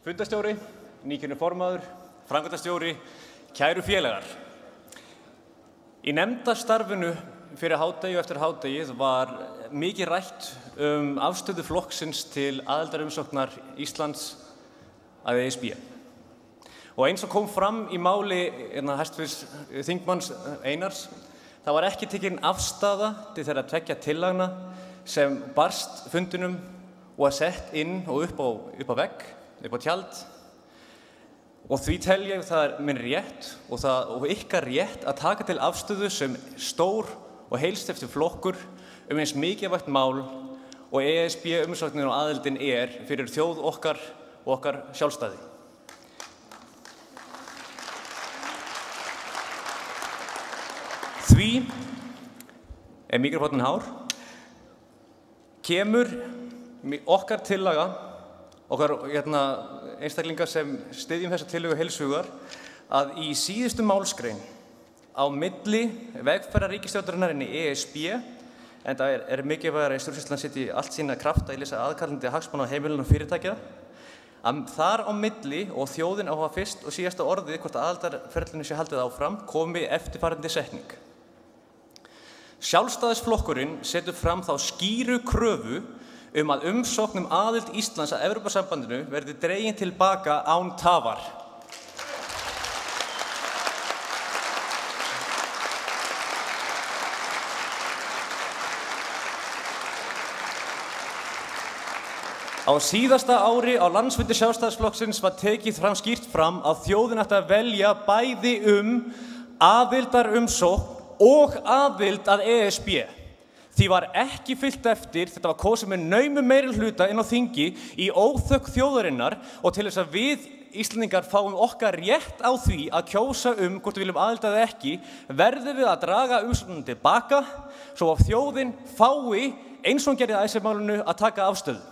Fundarstjóri, nýkjörinn formaður, framkvæmdastjóri, kæru félagar. Í nefndastarfinu fyrir hádegi og eftir hádegið var mikið rætt afstöðu flokksins til aðildarumsóknar Íslands að ESB. Og eins og kom fram í máli hæstvirts þingmanns Einars, það var ekki tekin afstaða til þeirra tveggja tillagna sem barst fundinum og var sett inn og upp á vegg, upp á tjald. Og því tel ég það minn rétt og ykkar rétt að taka til afstöðu sem stór og heilsteyptur flokkur eins mikilvægt mál og ESB umsóknin og aðildin fyrir þjóð okkar og okkar sjálfstæði. Því mikrofóninn hár, kemur okkar tillaga, okkar einstaklingar sem styðjum þessa tillögu heils hugar, að í síðustu málsgrein á milli vegferðar ríkisstjórnarinnar inn í ESB, en það mikilvægara í stjórnsýslan setji allt sína krafta í lesa aðkallandi hagsmuna á heimilum og fyrirtækja, að þar á milli og þjóðin á að hafa fyrst og síðasta orðið hvort aðildarferlinu sé haldið áfram, komi eftirfarandi setning. Sjálfstæðisflokkurinn setur fram þá skýru kröfu að umsókn aðild Íslands að Evrópusambandinu verði dregin til baka án tafar. Á síðasta ári á landsfundi Sjálfstæðisflokksins var tekið skýrt fram að þjóðin ætti að velja bæði aðildarumsókn og aðild að ESB. Því var ekki fylgt eftir, þetta var kosið með naumum meirihluta inn á þingi í óþökk þjóðarinnar og til þess að við Íslendingar fáum okkar rétt á því að kjósa hvort við viljum aðild eða ekki, verðum við að draga umsóknina til baka svo að þjóðin fái, eins og hún gerði í Icesave-málinu, að taka afstöðu.